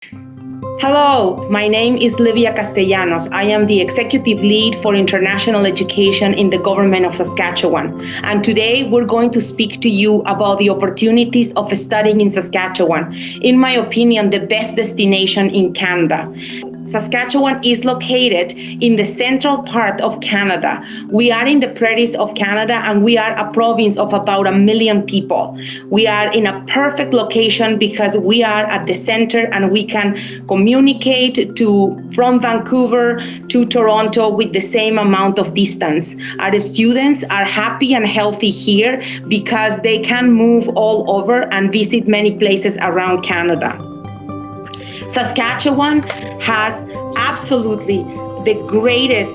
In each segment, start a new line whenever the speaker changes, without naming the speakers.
Hello, my name is Livia Castellanos. I am the Executive Lead for International Education in the Government of Saskatchewan. And today we're going to speak to you about the opportunities of studying in Saskatchewan. In my opinion, the best destination in Canada. Saskatchewan is located in the central part of Canada. We are in the prairies of Canada and we are a province of about 1 million people. We are in a perfect location because we are at the center and we can communicate from Vancouver to Toronto with the same amount of distance. Our students are happy and healthy here because they can move all over and visit many places around Canada. Saskatchewan has absolutely the greatest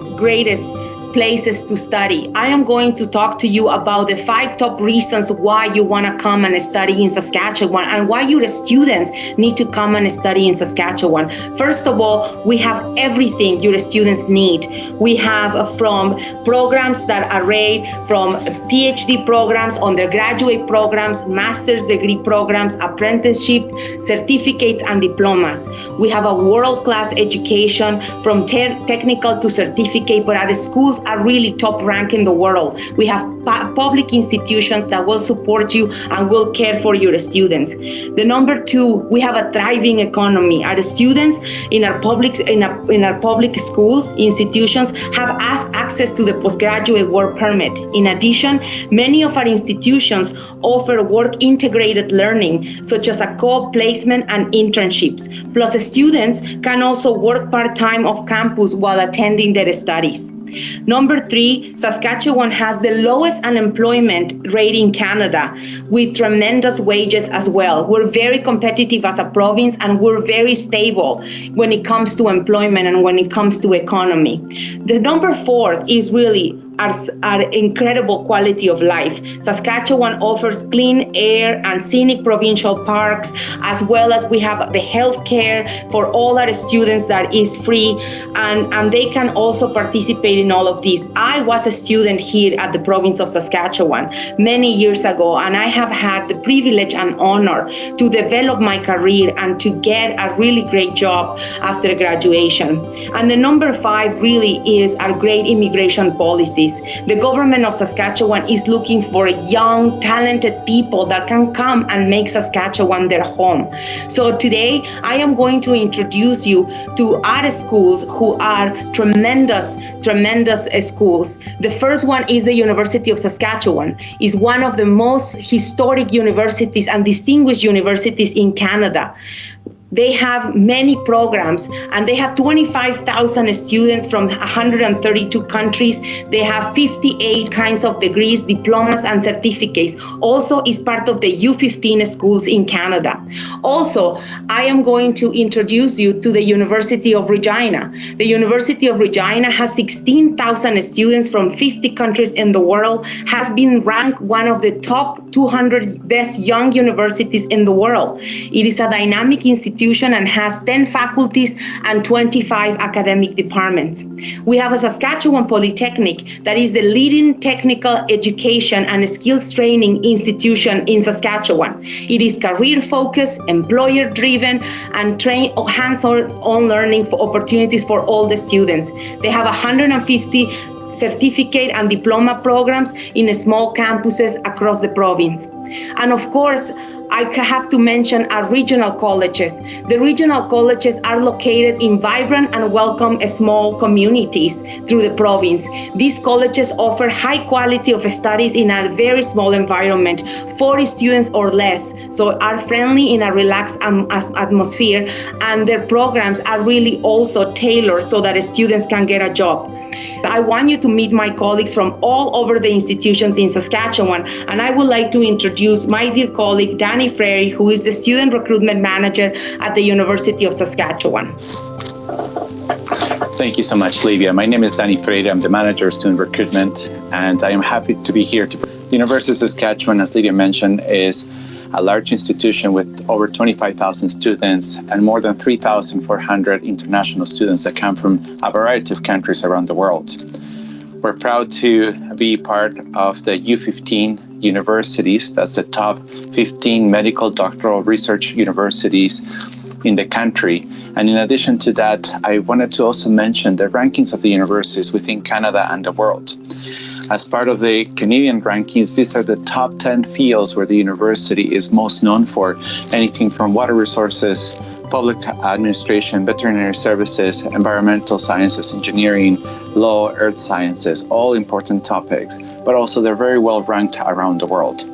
places to study. I am going to talk to you about the 5 top reasons why you want to come and study in Saskatchewan and why your students need to come and study in Saskatchewan. First of all, we have everything your students need. We have from programs that array from PhD programs, undergraduate programs, master's degree programs, apprenticeship, certificates, and diplomas. We have a world-class education from technical to certificate, but our schools are really top ranked in the world. We have public institutions that will support you and will care for your students. The number 2, we have a thriving economy. Our students in our public schools, institutions have access to the postgraduate work permit. In addition, many of our institutions offer work integrated learning, such as a co-op placement and internships. Plus, students can also work part-time off campus while attending their studies. Number 3, Saskatchewan has the lowest unemployment rate in Canada with tremendous wages as well. We're very competitive as a province and we're very stable when it comes to employment and when it comes to economy. The number 4 is really our incredible quality of life. Saskatchewan offers clean air and scenic provincial parks, as well as we have the health care for all our students that is free, and they can also participate in all of this. I was a student here at the province of Saskatchewan many years ago, and I have had the privilege and honor to develop my career and to get a really great job after graduation. And the number 5 really is our great immigration policy. The government of Saskatchewan is looking for young, talented people that can come and make Saskatchewan their home. So today, I am going to introduce you to our schools who are tremendous schools. The first one is the University of Saskatchewan. It's one of the most historic universities and distinguished universities in Canada. They have many programs and they have 25,000 students from 132 countries. They have 58 kinds of degrees, diplomas, and certificates. Also is part of the U15 schools in Canada. Also, I am going to introduce you to the University of Regina. The University of Regina has 16,000 students from 50 countries in the world, has been ranked one of the top 200 best young universities in the world. It is a dynamic institution and has 10 faculties and 25 academic departments. We have a Saskatchewan Polytechnic that is the leading technical education and skills training institution in Saskatchewan. It is career-focused, employer-driven, and hands-on learning for opportunities for all the students. They have 150 certificate and diploma programs in small campuses across the province. And of course, I have to mention our regional colleges. The regional colleges are located in vibrant and welcome small communities through the province. These colleges offer high quality of studies in a very small environment, 40 students or less, so are friendly in a relaxed atmosphere, and their programs are really also tailored so that students can get a job. I want you to meet my colleagues from all over the institutions in Saskatchewan, and I would like to introduce my dear colleague, Danny Frary, who is the Student Recruitment Manager at the University of Saskatchewan.
Thank you so much, Livia. My name is Danny Frary. I'm the Manager of Student Recruitment, and I am happy to be here. The University of Saskatchewan, as Livia mentioned, is a large institution with over 25,000 students and more than 3,400 international students that come from a variety of countries around the world. We're proud to be part of the U15 universities. That's the top 15 medical doctoral research universities in the country. And in addition to that, I wanted to also mention the rankings of the universities within Canada and the world. As part of the Canadian rankings, these are the top 10 fields where the university is most known for, anything from water resources, public administration, veterinary services, environmental sciences, engineering, law, earth sciences, all important topics, but also they're very well ranked around the world.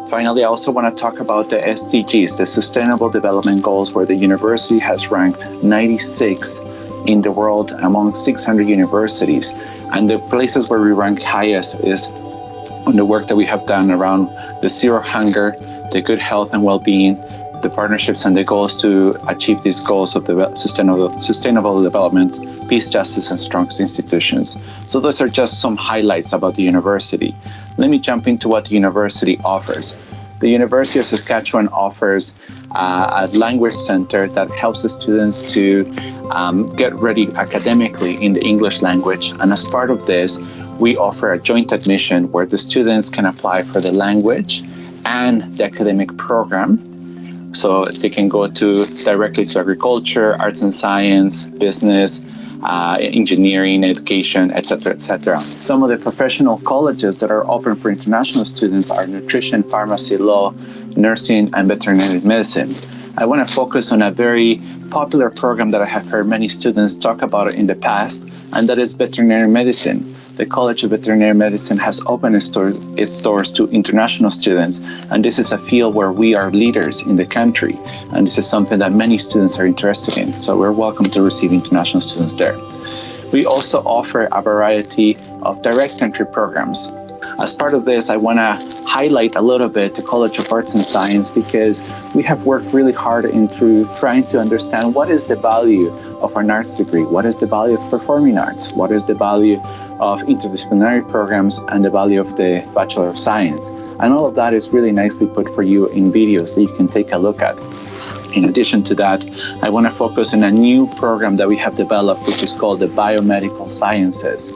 Finally, I also want to talk about the SDGs, the Sustainable Development Goals, where the university has ranked 96 in the world among 600 universities. And the places where we rank highest is on the work that we have done around the zero hunger, the good health and well-being, the partnerships and the goals to achieve these goals of the sustainable development, peace, justice, and strong institutions. So those are just some highlights about the university. Let me jump into what the university offers. The University of Saskatchewan offers a language center that helps the students to get ready academically in the English language. And as part of this, we offer a joint admission where the students can apply for the language and the academic program. So they can go directly to agriculture, arts and science, business, engineering, education, etc., etc. Some of the professional colleges that are open for international students are nutrition, pharmacy, law, nursing, and veterinary medicine. I want to focus on a very popular program that I have heard many students talk about in the past, and that is veterinary medicine. The College of Veterinary Medicine has opened its doors to international students, and this is a field where we are leaders in the country, and this is something that many students are interested in, so we're welcome to receive international students there. We also offer a variety of direct entry programs. As part of this, I want to highlight a little bit the College of Arts and Science, because we have worked really hard into trying to understand what is the value of an arts degree, what is the value of performing arts, what is the value of interdisciplinary programs, and the value of the Bachelor of Science. And all of that is really nicely put for you in videos that you can take a look at. In addition to that, I want to focus on a new program that we have developed, which is called the Biomedical Sciences.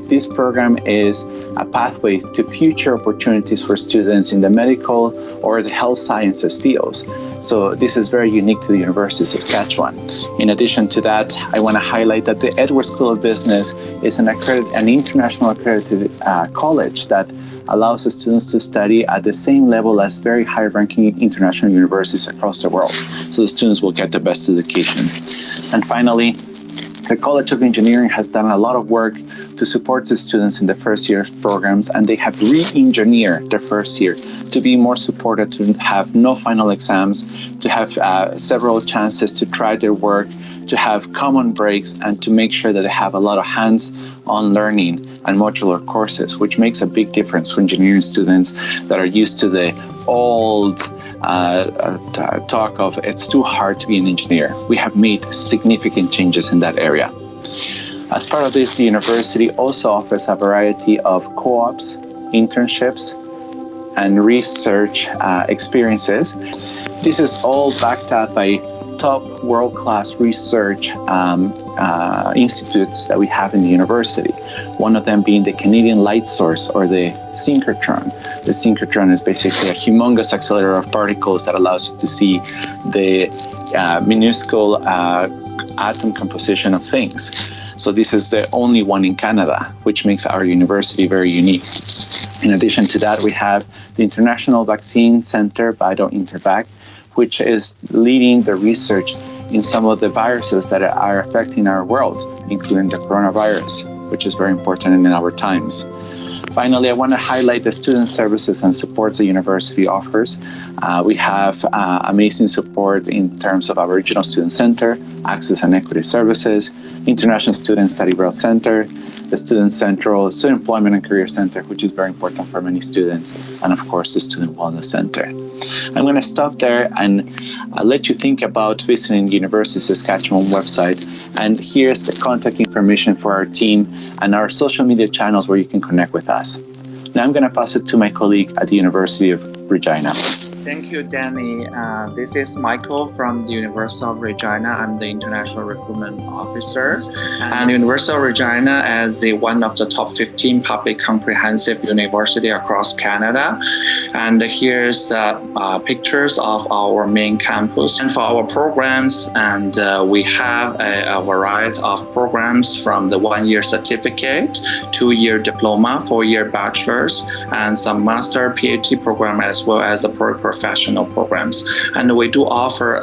This program is a pathway to future opportunities for students in the medical or the health sciences fields. So this is very unique to the University of Saskatchewan. In addition to that, I want to highlight that the Edwards School of Business is an international accredited college that allows the students to study at the same level as very high-ranking international universities across the world. So the students will get the best education. And finally, the College of Engineering has done a lot of work to support the students in the first year programs, and they have re-engineered their first year to be more supported, to have no final exams, to have several chances to try their work, to have common breaks, and to make sure that they have a lot of hands-on learning and modular courses, which makes a big difference for engineering students that are used to the old talk of it's too hard to be an engineer. We have made significant changes in that area. As part of this, the university also offers a variety of co-ops, internships, and research experiences. This is all backed up by top world-class research institutes that we have in the university. One of them being the Canadian Light Source, or the synchrotron. The synchrotron is basically a humongous accelerator of particles that allows you to see the minuscule atom composition of things. So this is the only one in Canada, which makes our university very unique. In addition to that, we have the International Vaccine Center, VIDO-InterVac, which is leading the research in some of the viruses that are affecting our world, including the coronavirus, which is very important in our times. Finally, I want to highlight the student services and supports the university offers. We have amazing support in terms of our Regional Student Center, Access and Equity Services, International Student Study Abroad Center, the Student Central, Student Employment and Career Center, which is very important for many students, and of course the Student Wellness Center. I'm going to stop there and let you think about visiting the University of Saskatchewan website. And here's the contact information for our team and our social media channels where you can connect with us. Now I'm going to pass it to my colleague at the University of Regina.
Thank you, Danny. This is Michael from the University of Regina. I'm the International Recruitment Officer. And University of Regina is one of the top 15 public comprehensive university across Canada. And here's pictures of our main campus. And for our programs, and we have a variety of programs from the 1-year certificate, 2-year diploma, 4-year bachelor's, and some master PhD program, as well as a professional programs. And we do offer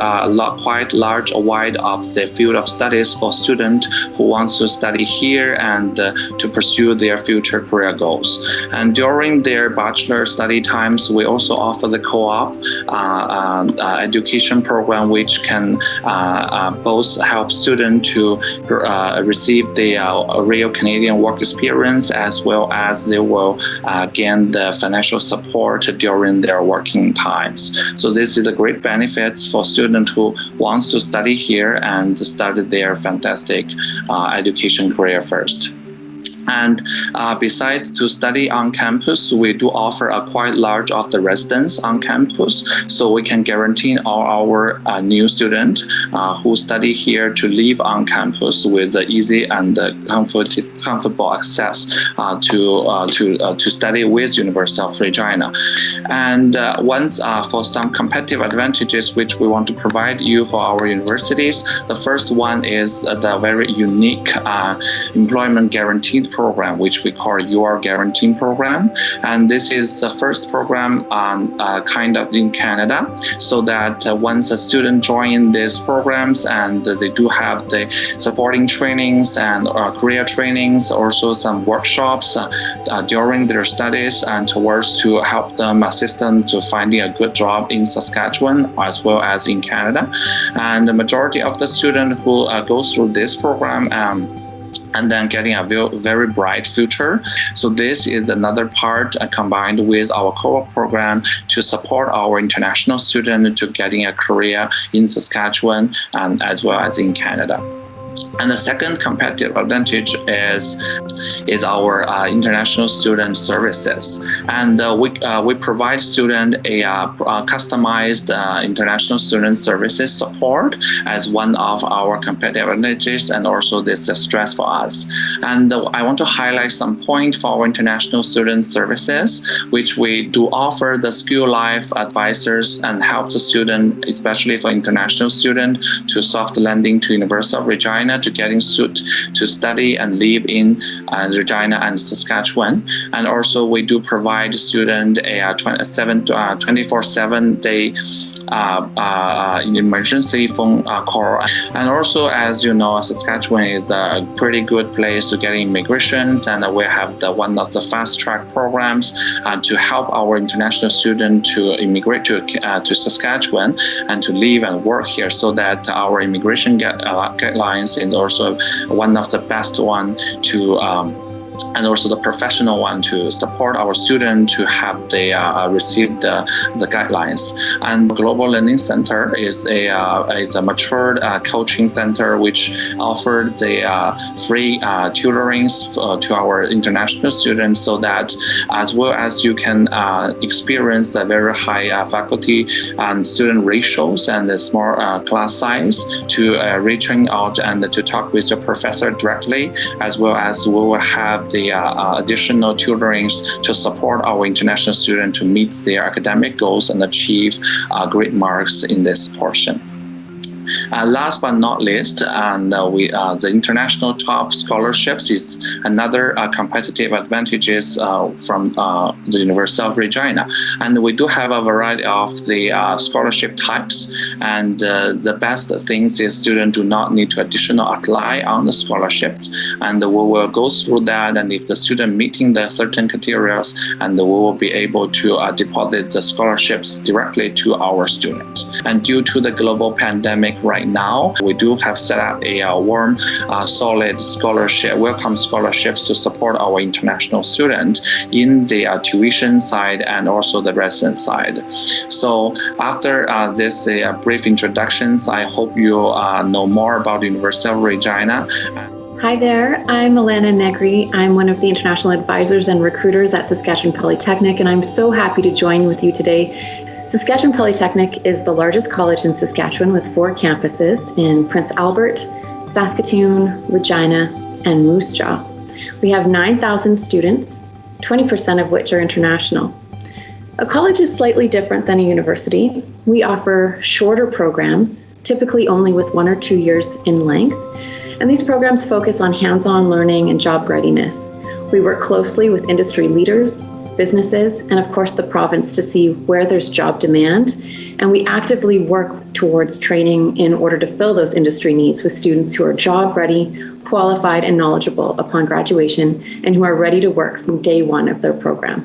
quite large, wide of the field of studies for students who want to study here and to pursue their future career goals. And during their bachelor study times, we also offer the co-op education program, which can both help students to receive the real Canadian work experience, as well as they will gain the financial support during their working times. So this is a great benefits for students who wants to study here and start their fantastic education career first. And besides to study on campus, we do offer a quite large of the residence on campus, so we can guarantee all our new students who study here to live on campus with easy and comfortable access to study with University of Regina. And for some competitive advantages which we want to provide you for our universities, the first one is the very unique employment guaranteed program, which we call Your Guarantee Program. And this is the first program kind of in Canada, so that once a student join these programs, and they do have the supporting trainings and career trainings, also some workshops during their studies, and towards to help them, assist them to finding a good job in Saskatchewan as well as in Canada. And the majority of the students who go through this program and then getting a very bright future. So this is another part combined with our co-op program to support our international students to getting a career in Saskatchewan and as well as in Canada. And the second competitive advantage is our international student services. And we provide students a customized international student services support as one of our competitive advantages, and also it's a strength for us. And I want to highlight some points for our international student services, which we do offer the skill life advisors and help the student, especially for international students, to soft landing to University of Regina, to getting suit to study and live in Regina and Saskatchewan. And also we do provide students a 24/7 day emergency phone call. And also, as you know, Saskatchewan is a pretty good place to get immigrations, and we have one of the fast track programs to help our international students to immigrate to Saskatchewan and to live and work here, so that our immigration guidelines is also one of the best one to and also the professional one to support our students to have receive the guidelines. And Global Learning Center is a matured coaching center which offers the free tutorings to our international students, so that as well as you can experience the very high faculty and student ratios and the small class size to reaching out and to talk with your professor directly, as well as we will have the additional tutorings to support our international students to meet their academic goals and achieve great marks in this portion. Last but not least, the international top scholarships is another competitive advantages from the University of Regina. And we do have a variety of the scholarship types. And the best things is students do not need to additional apply on the scholarships. And we will go through that. And if the student meeting the certain criteria, and we will be able to deposit the scholarships directly to our students. And due to the global pandemic right now, we do have set up a warm, solid scholarship, welcome scholarships to support our international students in the tuition side and also the resident side. So after this brief introductions, I hope you know more about the University of Regina.
Hi there, I'm Alana Negri. I'm one of the international advisors and recruiters at Saskatchewan Polytechnic, and I'm so happy to join with you today. Saskatchewan Polytechnic is the largest college in Saskatchewan with 4 campuses in Prince Albert, Saskatoon, Regina, and Moose Jaw. We have 9,000 students, 20% of which are international. A college is slightly different than a university. We offer shorter programs, typically only with 1 or 2 years in length, and these programs focus on hands-on learning and job readiness. We work closely with industry leaders, businesses, and of course the province to see where there's job demand, and we actively work towards training in order to fill those industry needs with students who are job ready, qualified, and knowledgeable upon graduation, and who are ready to work from day one of their program.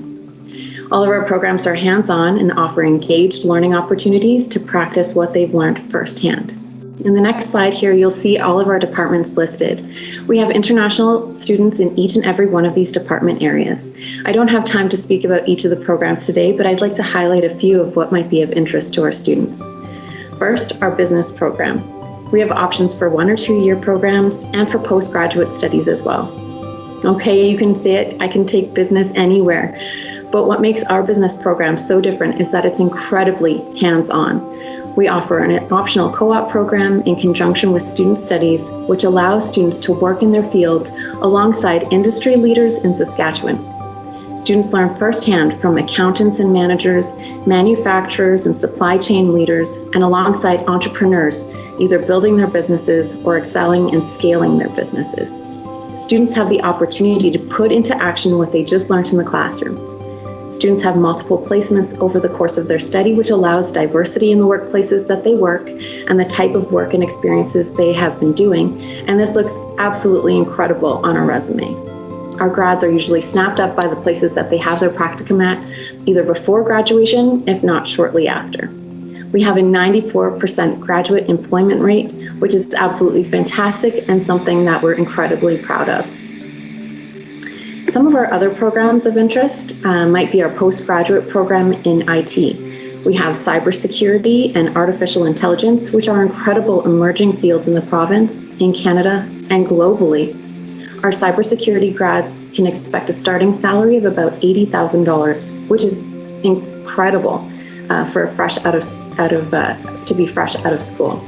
All of our programs are hands-on and offer engaged learning opportunities to practice what they've learned firsthand. In the next slide here, you'll see all of our departments listed. We have international students in each and every one of these department areas. I don't have time to speak about each of the programs today, but I'd like to highlight a few of what might be of interest to our students. First, our business program. We have options for 1 or 2 year programs and for postgraduate studies as well. Okay, you can see it, I can take business anywhere. But what makes our business program so different is that it's incredibly hands-on. We offer an optional co-op program in conjunction with student studies, which allows students to work in their field alongside industry leaders in Saskatchewan. Students learn firsthand from accountants and managers, manufacturers and supply chain leaders, and alongside entrepreneurs, either building their businesses or excelling and scaling their businesses. Students have the opportunity to put into action what they just learned in the classroom. Students have multiple placements over the course of their study, which allows diversity in the workplaces that they work and the type of work and experiences they have been doing. And this looks absolutely incredible on our resume. Our grads are usually snapped up by the places that they have their practicum at, either before graduation, if not shortly after. We have a 94% graduate employment rate, which is absolutely fantastic and something that we're incredibly proud of. Some of our other programs of interest might be our postgraduate program in IT. We have cybersecurity and artificial intelligence, which are incredible emerging fields in the province, in Canada, and globally. Our cybersecurity grads can expect a starting salary of about $80,000, which is incredible for a to be fresh out of school.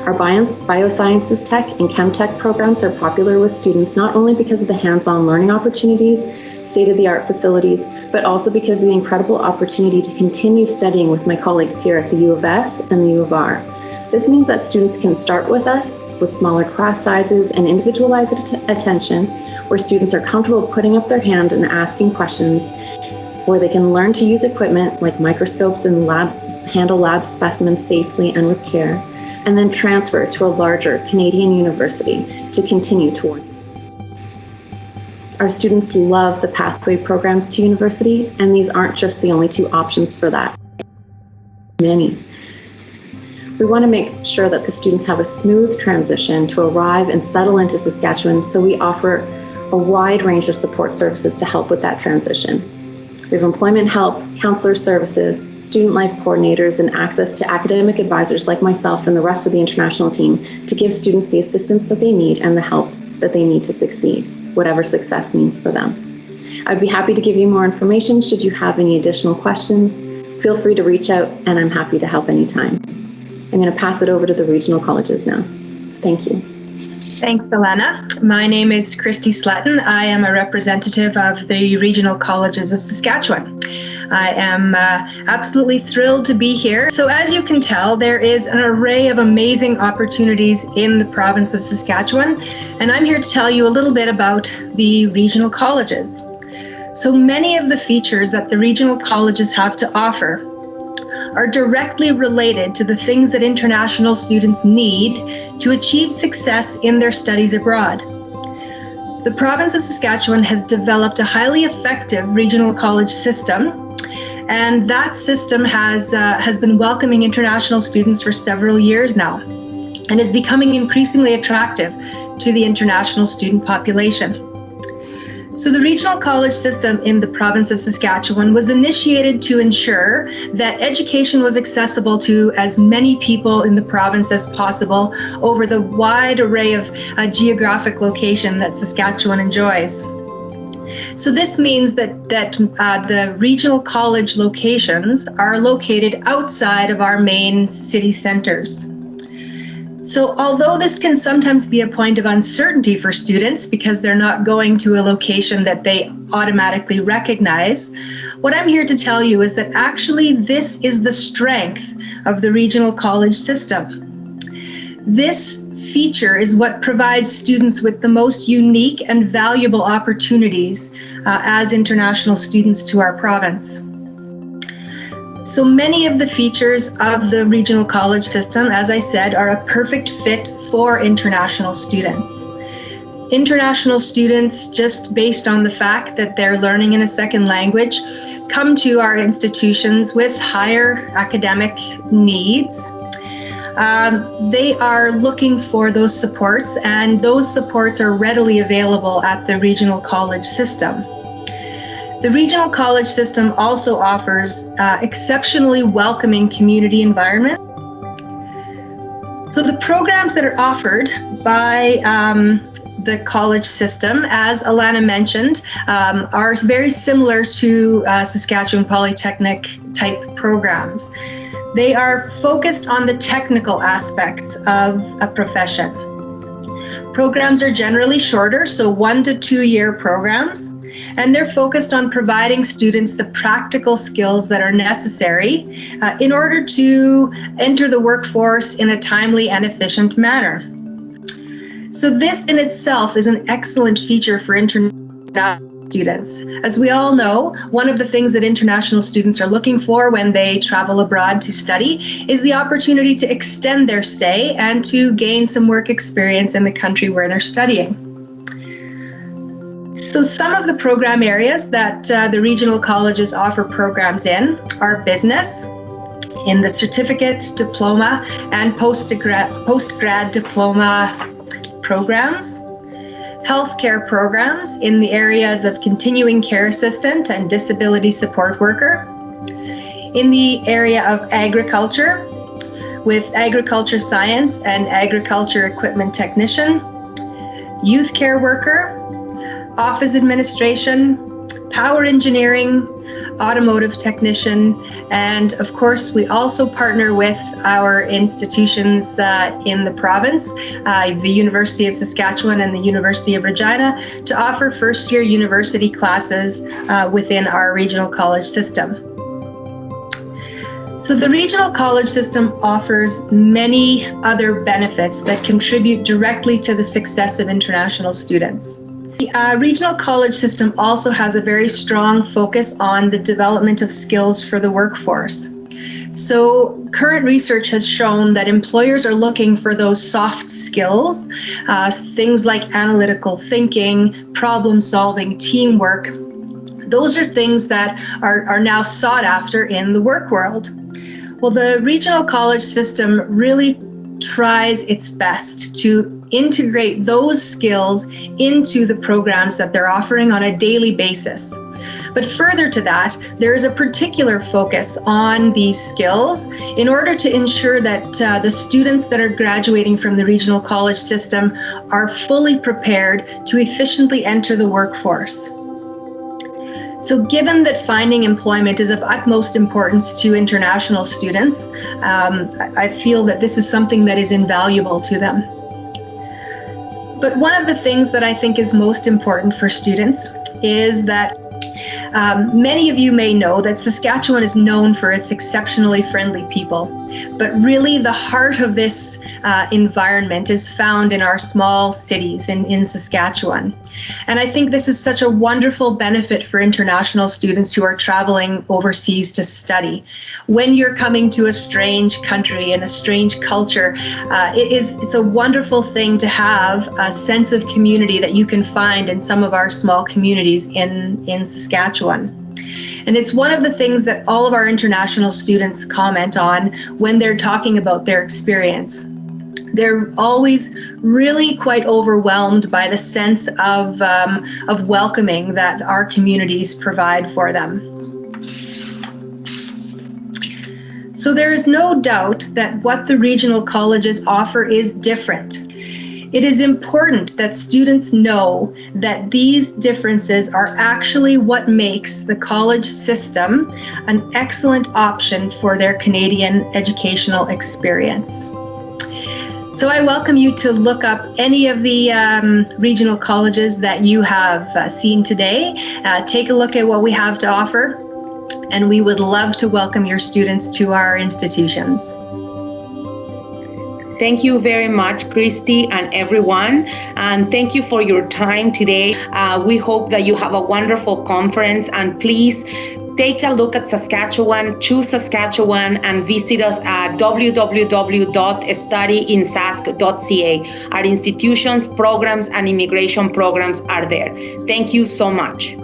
Our biosciences tech and chem tech programs are popular with students not only because of the hands-on learning opportunities, state-of-the-art facilities, but also because of the incredible opportunity to continue studying with my colleagues here at the U of S and the U of R. This means that students can start with us with smaller class sizes and individualized attention, where students are comfortable putting up their hand and asking questions, where they can learn to use equipment like microscopes and handle lab specimens safely and with care, and then transfer to a larger Canadian university to continue to work. Our students love the pathway programs to university, and these aren't just the only 2 options for that. Many. We want to make sure that the students have a smooth transition to arrive and settle into Saskatchewan, so we offer a wide range of support services to help with that transition. We have employment help, counselor services, student life coordinators, and access to academic advisors like myself and the rest of the international team to give students the assistance that they need and the help that they need to succeed, whatever success means for them. I'd be happy to give you more information should you have any additional questions. Feel free to reach out, and I'm happy to help anytime. I'm going to pass it over to the regional colleges now. Thank you.
Thanks, Elena. My name is Christy Sletton. I am a representative of the Regional Colleges of Saskatchewan. I am absolutely thrilled to be here. So as you can tell, there is an array of amazing opportunities in the province of Saskatchewan, and I'm here to tell you a little bit about the regional colleges. So many of the features that the regional colleges have to offer are directly related to the things that international students need to achieve success in their studies abroad. The province of Saskatchewan has developed a highly effective regional college system, and that system has been welcoming international students for several years now and is becoming increasingly attractive to the international student population. So the regional college system in the province of Saskatchewan was initiated to ensure that education was accessible to as many people in the province as possible over the wide array of geographic location that Saskatchewan enjoys. So this means that the regional college locations are located outside of our main city centers. So although this can sometimes be a point of uncertainty for students because they're not going to a location that they automatically recognize, what I'm here to tell you is that actually this is the strength of the regional college system. This feature is what provides students with the most unique and valuable opportunities as international students to our province. So many of the features of the regional college system, as I said, are a perfect fit for international students. International students, just based on the fact that they're learning in a second language, come to our institutions with higher academic needs. They are looking for those supports, and those supports are readily available at the regional college system. The regional college system also offers exceptionally welcoming community environment. So the programs that are offered by the college system, as Alana mentioned, are very similar to Saskatchewan Polytechnic type programs. They are focused on the technical aspects of a profession. Programs are generally shorter, so 1 to 2 year programs, and they're focused on providing students the practical skills that are necessary in order to enter the workforce in a timely and efficient manner. So this in itself is an excellent feature for international students. As we all know, one of the things that international students are looking for when they travel abroad to study is the opportunity to extend their stay and to gain some work experience in the country where they're studying. So some of the program areas that the regional colleges offer programs in are business, in the certificate, diploma, and post-grad diploma programs, healthcare programs in the areas of continuing care assistant and disability support worker, in the area of agriculture with agriculture science and agriculture equipment technician, youth care worker, office administration, power engineering, automotive technician, and of course we also partner with our institutions in the province, the University of Saskatchewan and the University of Regina, to offer first-year university classes within our regional college system. So the regional college system offers many other benefits that contribute directly to the success of international students. The regional college system also has a very strong focus on the development of skills for the workforce. So current research has shown that employers are looking for those soft skills, things like analytical thinking, problem solving, teamwork. Those are things that are now sought after in the work world. Well, the regional college system really tries its best to integrate those skills into the programs that they're offering on a daily basis. But further to that, there is a particular focus on these skills in order to ensure that the students that are graduating from the regional college system are fully prepared to efficiently enter the workforce. So given that finding employment is of utmost importance to international students, I feel that this is something that is invaluable to them. But one of the things that I think is most important for students is that many of you may know that Saskatchewan is known for its exceptionally friendly people, but really the heart of this environment is found in our small cities in Saskatchewan. And I think this is such a wonderful benefit for international students who are traveling overseas to study. When you're coming to a strange country and a strange culture, it's a wonderful thing to have a sense of community that you can find in some of our small communities in Saskatchewan. And it's one of the things that all of our international students comment on when they're talking about their experience. They're always really quite overwhelmed by the sense of welcoming that our communities provide for them. So there is no doubt that what the regional colleges offer is different. It is important that students know that these differences are actually what makes the college system an excellent option for their Canadian educational experience. So I welcome you to look up any of the regional colleges that you have seen today. Take a look at what we have to offer, and we would love to welcome your students to our institutions.
Thank you very much, Christy and everyone. And thank you for your time today. We hope that you have a wonderful conference, and please take a look at Saskatchewan, choose Saskatchewan, and visit us at www.studyinsask.ca. Our institutions, programs, and immigration programs are there. Thank you so much.